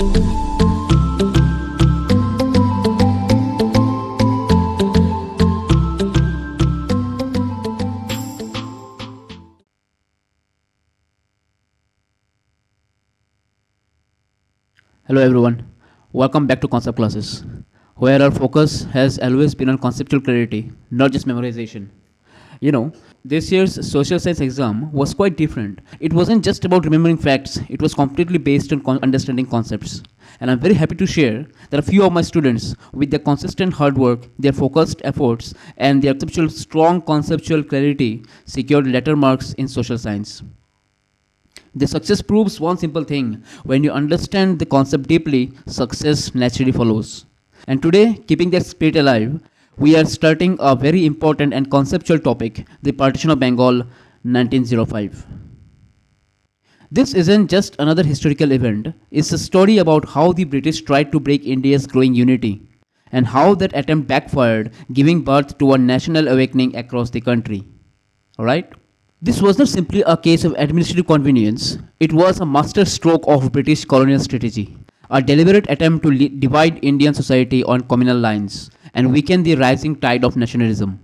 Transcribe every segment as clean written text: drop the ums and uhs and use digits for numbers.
Hello everyone, welcome back to Concept Classes, where our focus has always been on conceptual clarity, not just memorization. You know, this year's social science exam was quite different. It wasn't just about remembering facts, it was completely based on understanding concepts. And I'm very happy to share that a few of my students, with their consistent hard work, their focused efforts, and their strong conceptual clarity, secured letter marks in social science. The success proves one simple thing: when you understand the concept deeply, success naturally follows. And today, keeping that spirit alive, we are starting a very important and conceptual topic: the Partition of Bengal 1905. This isn't just another historical event, it's a story about how the British tried to break India's growing unity and how that attempt backfired, giving birth to a national awakening across the country. Alright? This was not simply a case of administrative convenience, it was a master stroke of British colonial strategy, a deliberate attempt to divide Indian society on communal lines and weaken the rising tide of nationalism.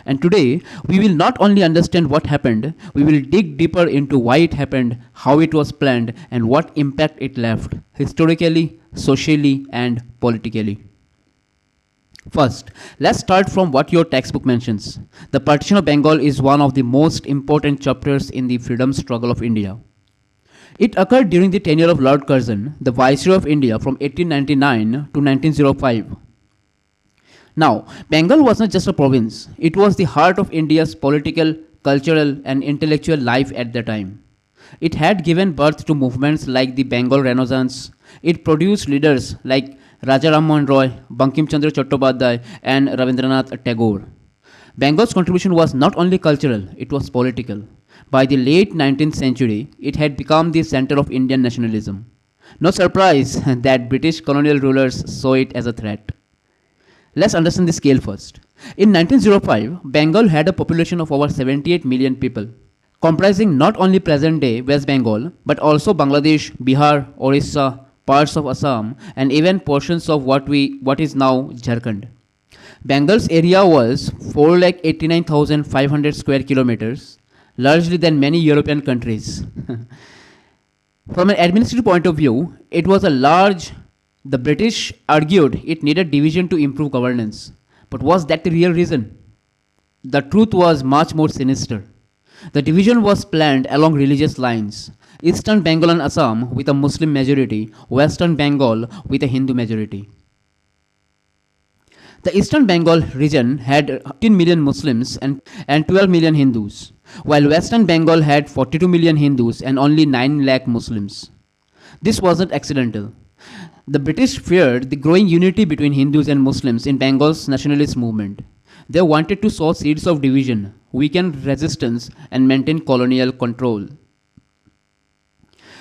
And today, we will not only understand what happened, we will dig deeper into why it happened, how it was planned, and what impact it left, historically, socially, and politically. First, let's start from what your textbook mentions. The Partition of Bengal is one of the most important chapters in the freedom struggle of India. It occurred during the tenure of Lord Curzon, the Viceroy of India from 1899 to 1905. Now, Bengal was not just a province, it was the heart of India's political, cultural, and intellectual life at the time. It had given birth to movements like the Bengal Renaissance. It produced leaders like Raja Ram Mohan Roy, Bankim Chandra Chattopadhyay, and Rabindranath Tagore. Bengal's contribution was not only cultural, it was political. By the late 19th century, it had become the center of Indian nationalism. No surprise that British colonial rulers saw it as a threat. Let's understand the scale first. In 1905, Bengal had a population of over 78 million people, comprising not only present-day West Bengal, but also Bangladesh, Bihar, Orissa, parts of Assam, and even portions of what is now Jharkhand. Bengal's area was 4,89,500 square kilometers, larger than many European countries. From an administrative point of view, it was a large. The British argued it needed division to improve governance. But was that the real reason? The truth was much more sinister. The division was planned along religious lines. Eastern Bengal and Assam with a Muslim majority, Western Bengal with a Hindu majority. The Eastern Bengal region had 15 million Muslims and 12 million Hindus, while Western Bengal had 42 million Hindus and only 9 lakh Muslims. This wasn't accidental. The British feared the growing unity between Hindus and Muslims in Bengal's nationalist movement. They wanted to sow seeds of division, weaken resistance, and maintain colonial control.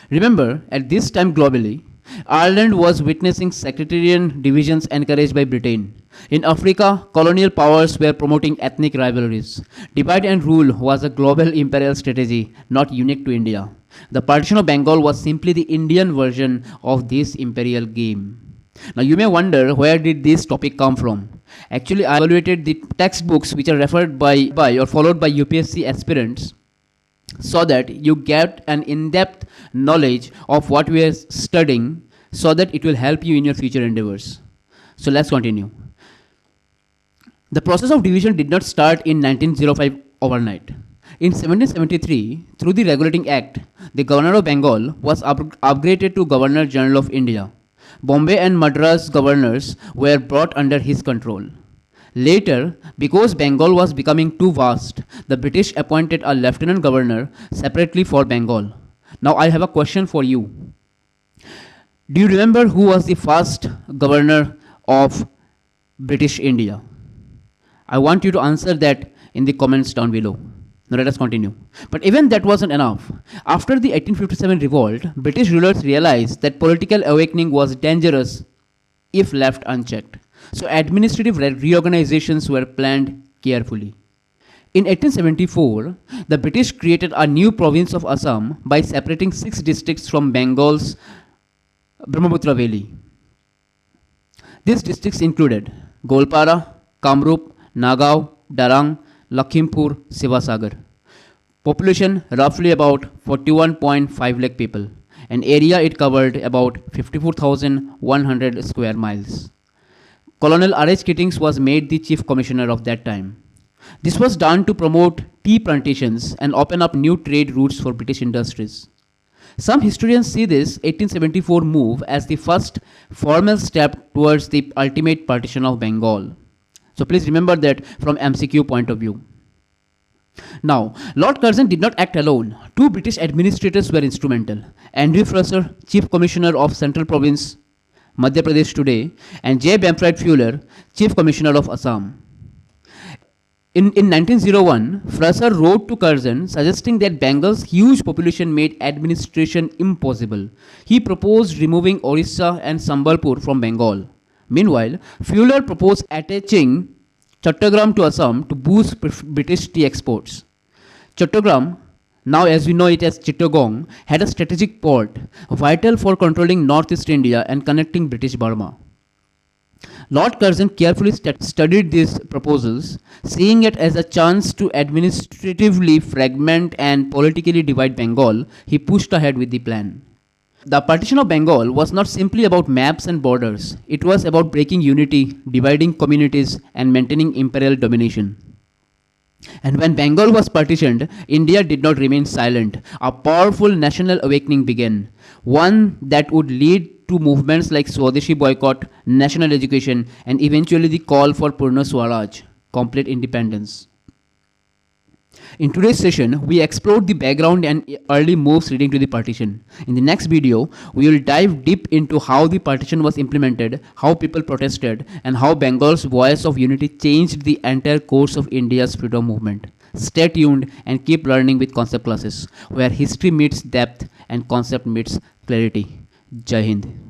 Remember, at this time globally, Ireland was witnessing sectarian divisions encouraged by Britain. In Africa, colonial powers were promoting ethnic rivalries. Divide and rule was a global imperial strategy, not unique to India. The Partition of Bengal was simply the Indian version of this imperial game. Now you may wonder, where did this topic come from? Actually, I evaluated the textbooks which are referred by or followed by UPSC aspirants, so that you get an in-depth knowledge of what we are studying, so that it will help you in your future endeavors. So let's continue. The process of division did not start in 1905 overnight. In 1773, through the Regulating Act, the Governor of Bengal was upgraded to Governor General of India. Bombay and Madras governors were brought under his control. Later, because Bengal was becoming too vast, the British appointed a lieutenant governor separately for Bengal. Now I have a question for you. Do you remember who was the first governor of British India? I want you to answer that in the comments down below. Now let us continue. But even that wasn't enough. After the 1857 revolt, British rulers realized that political awakening was dangerous if left unchecked. So administrative reorganizations were planned carefully. In 1874, the British created a new province of Assam by separating 6 districts from Bengal's Brahmaputra Valley. These districts included Golpara, Kamrup, Nagaon, Darang, Lakhimpur, Sivasagar. Population roughly about 41.5 lakh people. And area it covered about 54,100 square miles. Colonel R.H. Kittings was made the chief commissioner of that time. This was done to promote tea plantations and open up new trade routes for British industries. Some historians see this 1874 move as the first formal step towards the ultimate partition of Bengal. So please remember that from MCQ point of view. Now, Lord Curzon did not act alone. Two British administrators were instrumental. Andrew Fraser, Chief Commissioner of Central Province, Madhya Pradesh today, and J. Bamford Fuller, Chief Commissioner of Assam. In 1901, Fraser wrote to Curzon suggesting that Bengal's huge population made administration impossible. He proposed removing Orissa and Sambalpur from Bengal. Meanwhile, Fuller proposed attaching Chattogram to Assam to boost British tea exports. Chattogram, now as we know it as Chittagong, had a strategic port, vital for controlling northeast India and connecting British Burma. Lord Curzon carefully studied these proposals, seeing it as a chance to administratively fragment and politically divide Bengal. He pushed ahead with the plan. The partition of Bengal was not simply about maps and borders, it was about breaking unity, dividing communities, and maintaining imperial domination. And when Bengal was partitioned, India did not remain silent. A powerful national awakening began, one that would lead to movements like Swadeshi boycott, national education, and eventually the call for Purna Swaraj, complete independence. In today's session, we explored the background and early moves leading to the partition. In the next video, we will dive deep into how the partition was implemented, how people protested, and how Bengal's voice of unity changed the entire course of India's freedom movement. Stay tuned and keep learning with concept classes, where history meets depth and concept meets clarity. Jai Hind.